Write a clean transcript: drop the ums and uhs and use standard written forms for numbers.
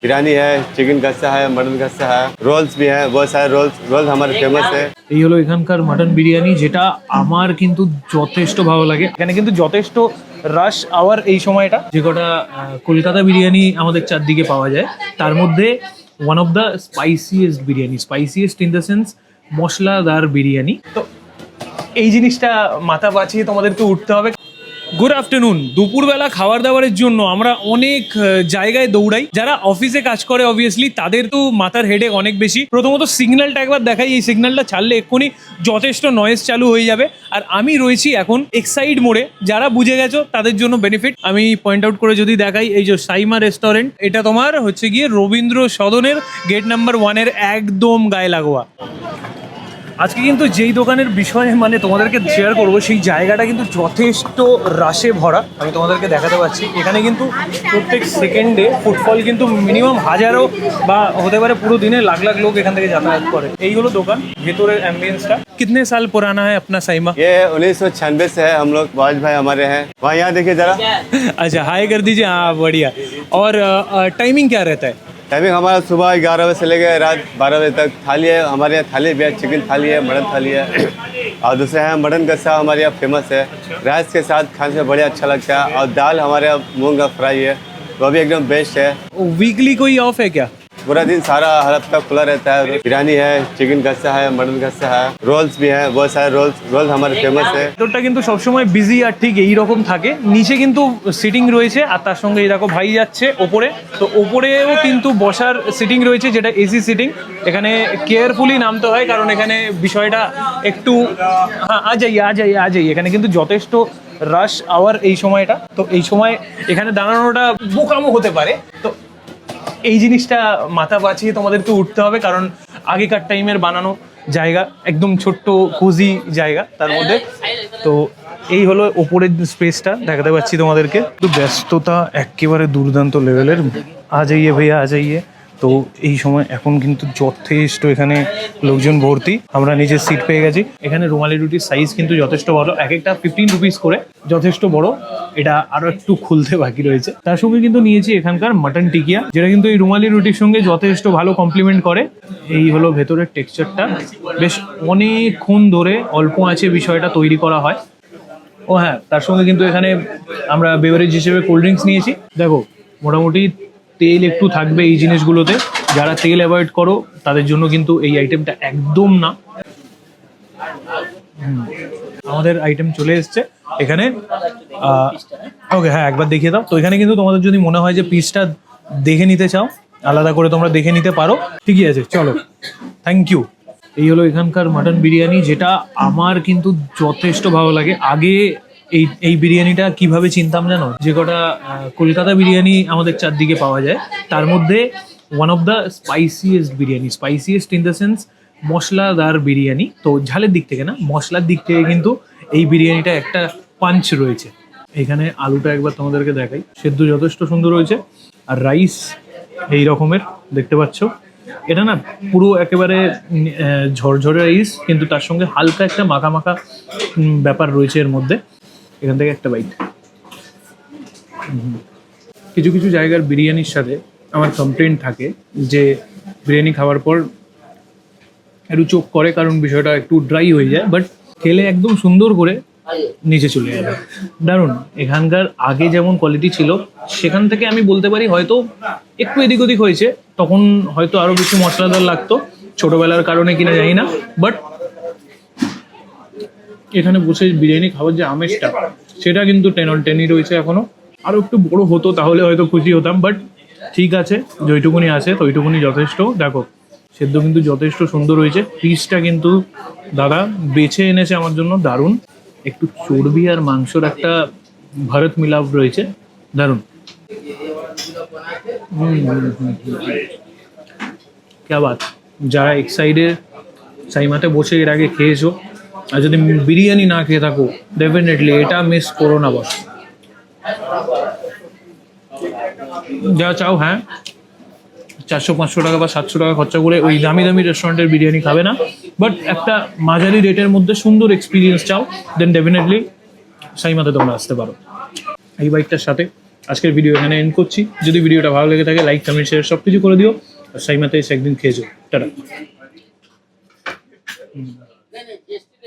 बिरयानी है, चिकन कस्सा है, मटन कस्सा है, रोल्स भी है, बहुत सारे रोल्स हमारे फेमस है। এই হলো এখানকার মাটন বিরিয়ানি, যেটা আমার কিন্তু যথেষ্ট ভালো লাগে। এখানে কিন্তু যথেষ্ট রাশ আওয়ার এই সময়টা, যে কটা কলকাতা বিরিয়ানি আমাদের চারদিকে পাওয়া যায় তার মধ্যে one of the spiciest in the sense মশলাদার বিরিয়ানি। তো এই জিনিসটা মাথা বাঁচিয়ে তোমাদেরকে উঠতে হবে। Good afternoon. দুপুরবেলা খাবার দাবারের জন্য আমরা অনেক জায়গায় দৌড়াই। যারা অফিসে কাজ করে অবভিয়াসলি তাদের তো মাথার হেডেক অনেক বেশি। প্রথমত সিগন্যালটা একবার দেখাই, এই সিগন্যালটা ছাড়লে এক্ষুনি যথেষ্ট নয়েজ চালু হয়ে যাবে। আর আমি রয়েছি এখন এক্সাইড মোড়ে। যারা বুঝে গেছো তাদের জন্য বেনিফিট। আমি পয়েন্ট আউট করে যদি দেখাই, এই যে সাইমা রেস্টুরেন্ট, এটা তোমার হচ্ছে গিয়ে রবীন্দ্র সদনের গেট নাম্বার 1-এর একদম গায়ে লাগোয়া। আজকে কিন্তু যেই দোকানের বিষয়ে মানে তোমাদেরকে শেয়ার করবো, সেই জায়গাটা কিন্তু যথেষ্ট রাশে ভরা। আমি তোমাদেরকে দেখাতে পাচ্ছি, এখানে কিন্তু প্রত্যেক সেকেন্ডে ফুটফল কিন্তু মিনিমাম হাজারো বা হতে পারে পুরো দিনে লাখ লাখ লোক এখান থেকে যাতায়াত করে। এই হলো দোকান, ভেতরের অ্যাম্বিয়েন্সটা। कितने साल पुराना है अपना साइमा? ये 1996 से है। हम लोग बाज भाई हमारे हैं वहाँ, यहाँ देखिए जरा। अच्छा, हाई कर दीजिए। हाँ बढ़िया। और टाइमिंग क्या रहता है? टाइमिंग हमारा सुबह 11 बजे से लेकर रात 12 बजे तक। थाली है हमारे यहाँ, थाली भी है, चिकन थाली है, मटन थाली है। और दूसरे हैं मटन कस्सा हमारे यहाँ फेमस है। राइस के साथ खाने से बढ़िया अच्छा लगता है। और दाल हमारे यहाँ मूंग का फ्राई है, वो भी एकदम बेस्ट है। वीकली कोई ऑफ है क्या? पूरा दिन सारा हर हफ्ता खुला रहता है। बिरयानी है, चिकन कस्सा है, मटन कस्सा है, रोल्स भी है, बहुत सारे रोल्स हमारे फेमस है। ভেতরটা কিন্তু সবসময় বিজি আর ঠিক এইরকম থাকে। নিচে কিন্তু সিটিং রয়েছে, আর তার সঙ্গে এই দেখো ভাই যাচ্ছে ওপরে। তো ওপরেও কিন্তু বসার সিটিং রয়েছে, যেটা এসি সিটিং। এখানে কেয়ারফুলি নামতে হয়, কারণ এখানে বিষয়টা একটু হ্যাঁ আ যাই। এখানে কিন্তু যথেষ্ট রাশ আওয়ার এই সময়টা। তো এই সময় এখানে দাঁড়ানোটা বোকামো হতে পারে। তো এই জিনিসটা মাথা বাঁচিয়ে তোমাদেরকে উঠতে হবে, কারণ আগেকার টাইমের বানানো জায়গা, একদম ছোট্ট কোজি জায়গা তার মধ্যে। তো এই হলো ওপরের স্পেসটা দেখাতে পাচ্ছি তোমাদেরকে। তো ব্যস্ততা একেবারে দুর্দান্ত লেভেলের। আ যাইয়ে ভাইয়া আ যাইয়ে। তো এই সময় এখন কিন্তু যথেষ্ট এখানে লোকজন ভর্তি। আমরা নিজের সিট পেয়ে গেছি। এখানে রুমালি রুটির সাইজ কিন্তু যথেষ্ট বড়, এক একটা 15 রুপিস করে, যথেষ্ট বড়। এটা আরো একটু খুলতে বাকি রয়েছে। তার সঙ্গে কিন্তু নিয়েছি এখানকার মাটন টিকিয়া, যেটা কিন্তু এই রুমালি রুটির সঙ্গে যথেষ্ট ভালো কমপ্লিমেন্ট করে। এই হলো ভেতরের টেক্সচারটা, বেশ অনেকক্ষণ ধরে অল্প আঁচে বিষয়টা তৈরি করা হয়। ও হ্যাঁ, তার সঙ্গে কিন্তু এখানে আমরা বেভারেজ হিসেবে কোল্ড ড্রিঙ্কস নিয়েছি। দেখো মোটামুটি তেল একটু থাকবে এই জিনিসগুলোতে। যারা তেল অ্যাভয়েড করো তাদের জন্য কিন্তু এই আইটেমটা একদম না। আমাদের আইটেম চলে এসছে এখানে। ওকে হ্যাঁ, একবার দেখিয়ে দাও। তো এখানে কিন্তু তোমাদের যদি মনে হয় যে পিসটা দেখে নিতে চাও, আলাদা করে তোমরা দেখে নিতে পারো। ঠিকই আছে, চলো, থ্যাংক ইউ। এই হলো এখানকার মাটন বিরিয়ানি, যেটা আমার কিন্তু যথেষ্ট ভালো লাগে। আগে এই বিরিয়ানিটা কিভাবে চিনতাম জানো? যে কটা কলকাতা বিরিয়ানি আমাদের চারদিকে পাওয়া যায় তার মধ্যে one of the spiciest in the sense মশলাদার বিরিয়ানি। তো ঝালের দিক থেকে না, মশলার দিক থেকে কিন্তু এই বিরিয়ানিটা একটা পাঞ্চ রয়েছে। এখানে আলুটা একবার তোমাদেরকে দেখাই, সেদ্ধ যথেষ্ট সুন্দর হয়েছে। আর রাইস এই রকমের দেখতে পাচ্ছ। এটা না পুরো একেবারে ঝরঝরে রাইস, কিন্তু তার সঙ্গে হালকা একটা মাখা মাখা ব্যাপার রয়েছে এর মধ্যে। এখান থেকে একটা বাইট। কিছু কিছু জায়গার বিরিয়ানির সাথে আমার কমপ্লেন্ট থাকে যে বিরিয়ানি খাওয়ার পর একটু চোখ করে, কারণ বিষয়টা একটু ড্রাই হয়ে যায়। বাট খেলে একদম সুন্দর করে নিচে চলে যাবে, দারুণ। এখানকার আগে যেমন কোয়ালিটি ছিল, সেখান থেকে আমি বলতে পারি হয়তো একটু এদিক ওদিক হয়েছে। তখন হয়তো আরো বেশি মশলাদার লাগতো, ছোটবেলার কারণে কিনা জানি না। বাট এখানে বসে বিরিয়ানি খাওয়ার যে আমেজটা, সেটা কিন্তু 10 on 10ই রয়েছে এখনো। আরো একটু বড় হতো তাহলে হয়তো খুশি হতাম, বাট ঠিক আছে, যেইটুকুনি আছে তো ওইটুকুনি যথেষ্ট। দেখো সেদ্ধ কিন্তু যথেষ্ট সুন্দর হয়েছে। পিসটা কিন্তু দাদা বেছে এনেছে আমার জন্য, দারুণ। একটু চর্বি আর মাংসর একটা ভারত মিলাপ রয়েছে, দারুণ। ক্যা বাত। যারা এক সাইডে সাইমাতে বসে এর আগে খেয়েছো, আর যদি বিরিয়ানি না খেয়ে থাকো, ডেফিনেটলি এটা মিস করো না বস। যা চাও, হ্যাঁ 400-500 টাকা বা 700 টাকা খরচা করে ওই দামি দামি রেস্টুরেন্টের বিরিয়ানি খাবে না। বাট একটা মাঝারি রেটের মধ্যে সুন্দর এক্সপিরিয়েন্স চাও, দেন ডেফিনেটলি সাইমাতে তোমরা আসতে পারো। এই বাইকটার সাথে আজকের ভিডিও এখানে এন্ড করছি। যদি ভিডিওটা ভালো লেগে থাকে লাইক কমেন্ট শেয়ার সব কিছু করে দিও। আর সাইমাতে এসে একদিন খেয়েছো। টাটা।